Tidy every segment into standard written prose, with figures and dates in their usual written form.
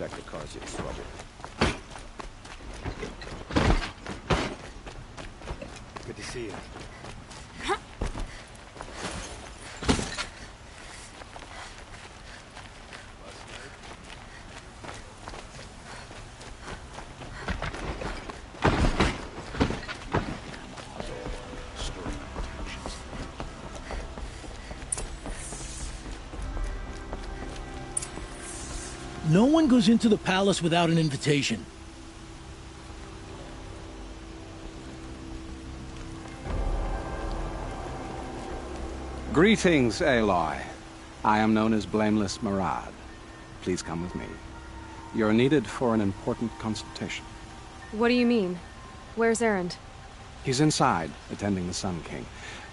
Inspector Karsik's trouble. Good to see you. No one goes into the palace without an invitation. Greetings, Aloy. I am known as Blameless Murad. Please come with me. You're needed for an important consultation. What do you mean? Where's Erend? He's inside, attending the Sun King,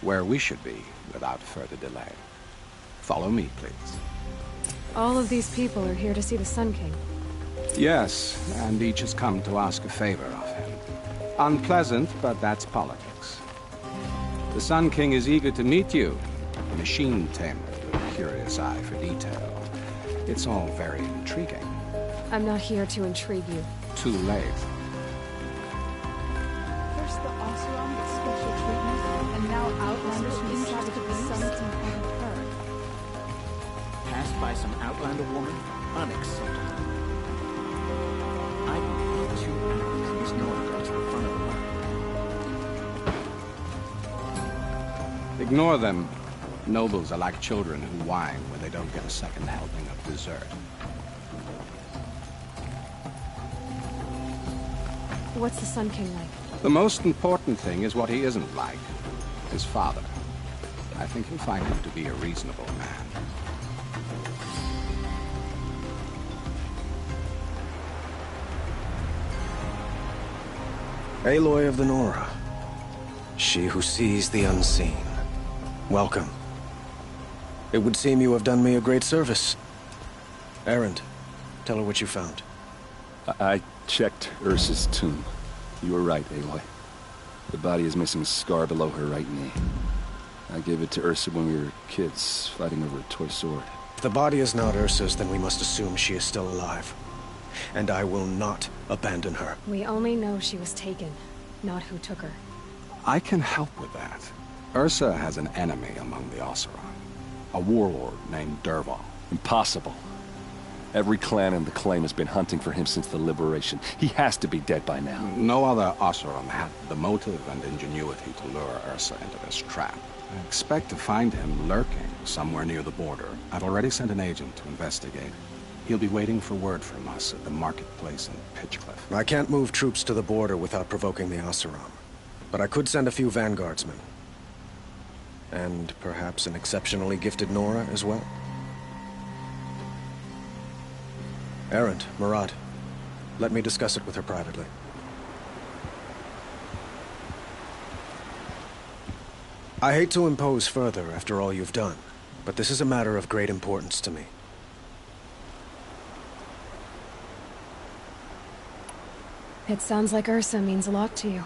where we should be without further delay. Follow me, please. All of these people are here to see the Sun King. Yes, and each has come to ask a favor of him. Unpleasant, but that's politics. The Sun King is eager to meet you, a machine tamer with a curious eye for detail. It's all very intriguing. I'm not here to intrigue you. Too late. First the Oseram gets special treatment, and now Outlanders from inside of the Sun King haven't heard. Passed by some Outlander woman? Unacceptable. I need two actors. Miss Nora goes to the front of the line. Ignore them. Nobles are like children who whine when they don't get a second helping of dessert. What's the Sun King like? The most important thing is what he isn't like. His father. I think you'll find him to be a reasonable man. Aloy of the Nora. She who sees the unseen. Welcome. It would seem you have done me a great service. Erend, tell her what you found. I checked Ursa's tomb. You were right, Aloy. The body is missing a scar below her right knee. I gave it to Ursa when we were kids, fighting over a toy sword. If the body is not Ursa's, then we must assume she is still alive. And I will not abandon her. We only know she was taken, not who took her. I can help with that. Ursa has an enemy among the Oseram. A warlord named Dervahl. Impossible. Every clan in the claim has been hunting for him since the liberation. He has to be dead by now. No other Oseram had the motive and ingenuity to lure Ursa into this trap. I expect to find him lurking somewhere near the border. I've already sent an agent to investigate. He'll be waiting for word from us at the marketplace in Pitchcliff. I can't move troops to the border without provoking the Oseram. But I could send a few vanguardsmen. And perhaps an exceptionally gifted Nora as well. Erend, Murad, let me discuss it with her privately. I hate to impose further after all you've done, but this is a matter of great importance to me. It sounds like Ursa means a lot to you.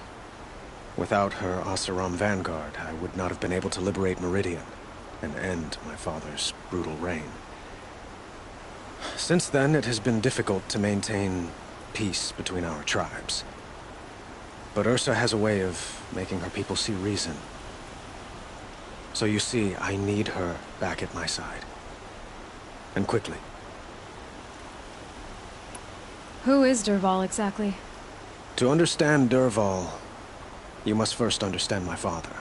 Without her Oseram vanguard, I would not have been able to liberate Meridian and end my father's brutal reign. Since then, it has been difficult to maintain peace between our tribes. But Ursa has a way of making her people see reason. So you see, I need her back at my side. And quickly. Who is Dervahl exactly? To understand Dervahl, you must first understand my father.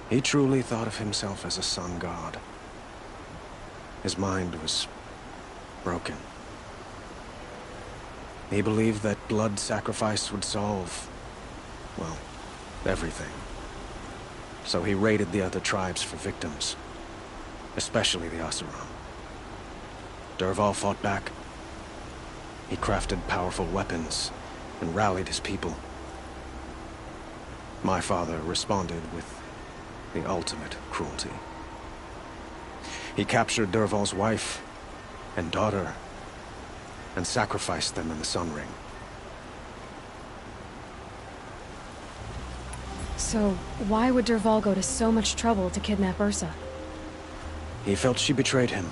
He truly thought of himself as a sun god. His mind was broken. He believed that blood sacrifice would solve, well, everything. So he raided the other tribes for victims, especially the Oseram. Dervahl fought back. He crafted powerful weapons and rallied his people. My father responded with the ultimate cruelty. He captured Dervahl's wife and daughter and sacrificed them in the Sun Ring. So, why would Dervahl go to so much trouble to kidnap Ursa? He felt she betrayed him.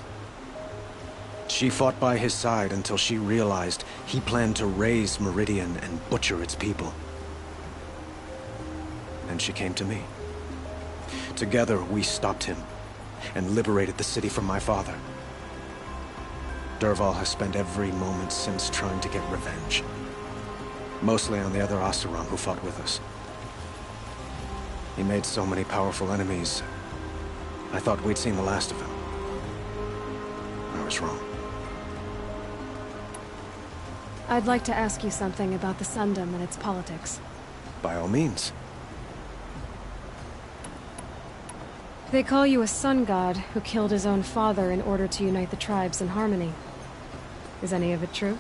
She fought by his side until she realized he planned to raise Meridian and butcher its people. And she came to me. Together, we stopped him and liberated the city from my father. Dervahl has spent every moment since trying to get revenge. Mostly on the other Oseram who fought with us. He made so many powerful enemies, I thought we'd seen the last of him. I was wrong. I'd like to ask you something about the Sundom and its politics. By all means. They call you a sun god who killed his own father in order to unite the tribes in harmony. Is any of it true?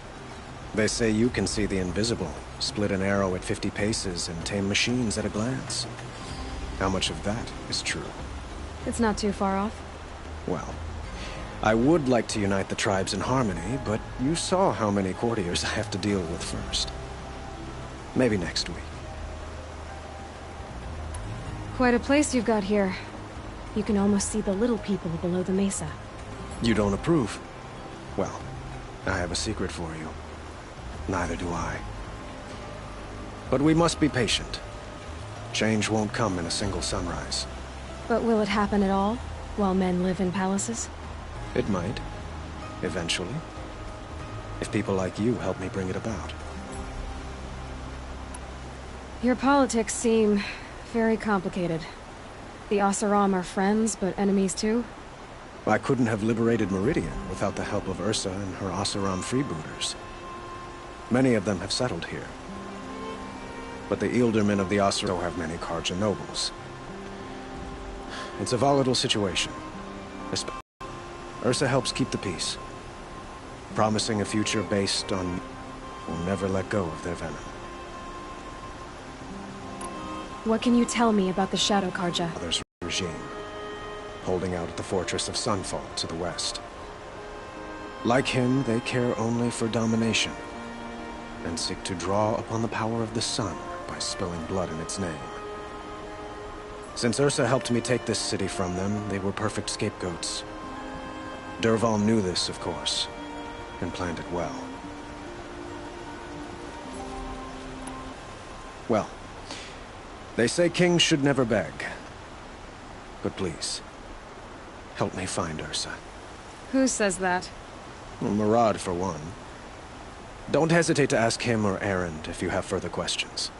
They say you can see the invisible, split an arrow at 50 paces, and tame machines at a glance. How much of that is true? It's not too far off. Well, I would like to unite the tribes in harmony, but you saw how many courtiers I have to deal with first. Maybe next week. Quite a place you've got here. You can almost see the little people below the mesa. You don't approve? Well, I have a secret for you. Neither do I. But we must be patient. Change won't come in a single sunrise. But will it happen at all, while men live in palaces? It might. Eventually. If people like you help me bring it about. Your politics seem very complicated. The Oseram are friends, but enemies too? I couldn't have liberated Meridian without the help of Ursa and her Oseram freebooters. Many of them have settled here. But the Ealdormen of the Oseram have many Carja nobles. It's a volatile situation. Ursa helps keep the peace, promising a future based on will never let go of their venom. What can you tell me about the Shadow Carja? Father's regime, holding out at the fortress of Sunfall to the west. Like him, they care only for domination, and seek to draw upon the power of the sun by spilling blood in its name. Since Ursa helped me take this city from them, they were perfect scapegoats. Dervahl knew this, of course, and planned it well. Well, they say kings should never beg. But please, help me find Ursa. Who says that? Well, Murad, for one. Don't hesitate to ask him or Erend if you have further questions.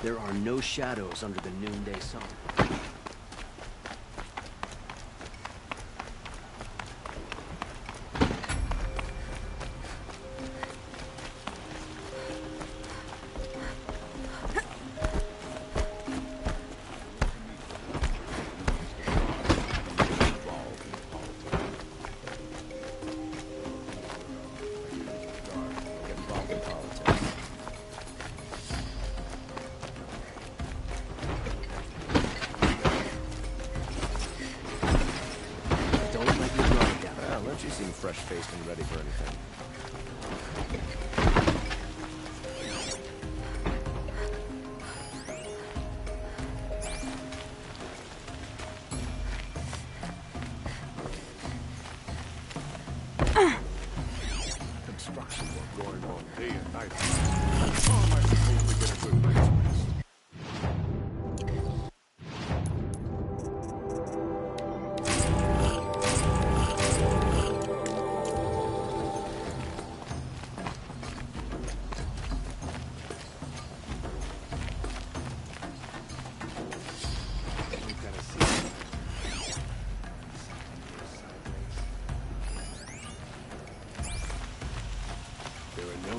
There are no shadows under the noonday sun. Fresh-faced and ready for anything. Construction work going on day and night. How am I supposed to get a good night's rest?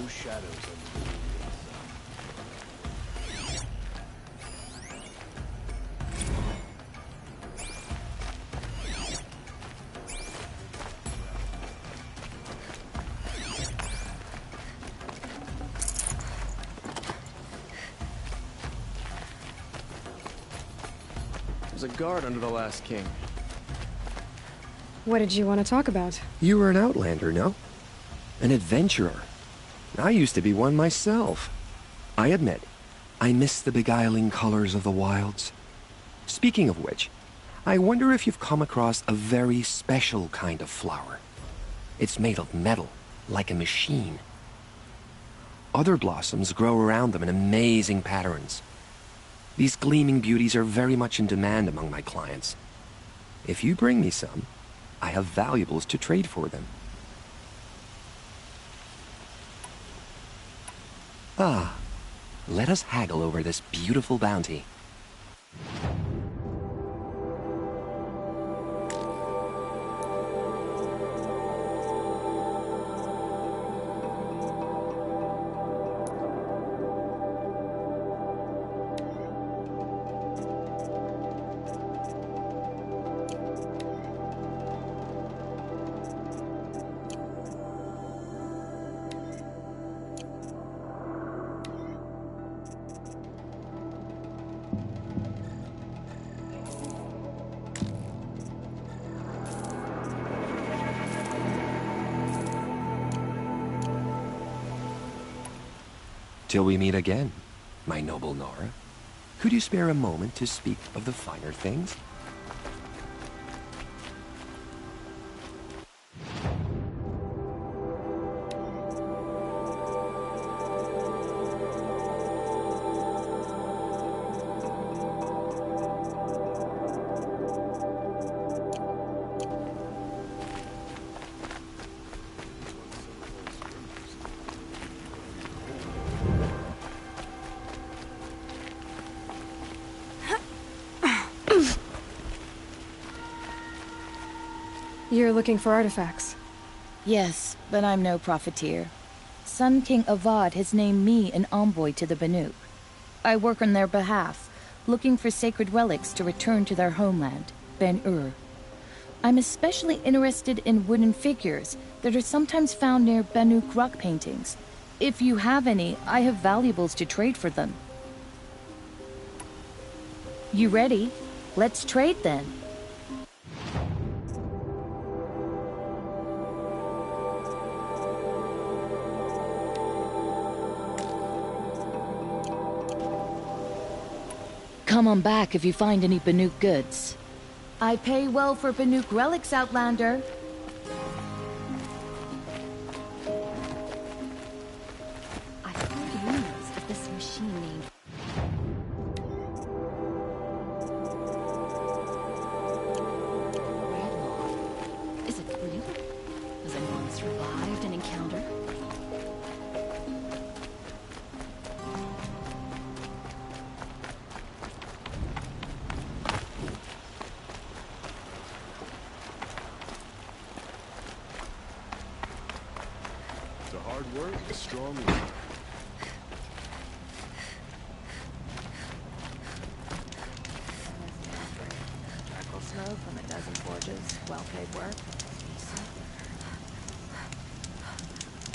no shadows under the noonday sun. There's a guard under the last king. What did you want to talk about? You were an outlander, no? An adventurer. I used to be one myself. I admit, I miss the beguiling colors of the wilds. Speaking of which, I wonder if you've come across a very special kind of flower. It's made of metal, like a machine. Other blossoms grow around them in amazing patterns. These gleaming beauties are very much in demand among my clients. If you bring me some, I have valuables to trade for them. Ah, let us haggle over this beautiful bounty. Till we meet again, my noble Nora. Could you spare a moment to speak of the finer things? You're looking for artifacts. Yes, but I'm no profiteer. Sun King Avad has named me an envoy to the Banuk. I work on their behalf, looking for sacred relics to return to their homeland, Ben-Ur. I'm especially interested in wooden figures that are sometimes found near Banuk rock paintings. If you have any, I have valuables to trade for them. You ready? Let's trade then. Come on back if you find any Banuk goods. I pay well for Banuk relics, Outlander. I heard rumors of this machine named... Redlaw. Is it real? Has anyone survived an encounter? Hard work, a strong will. Charcoal smoke from a dozen forges, well-paid work.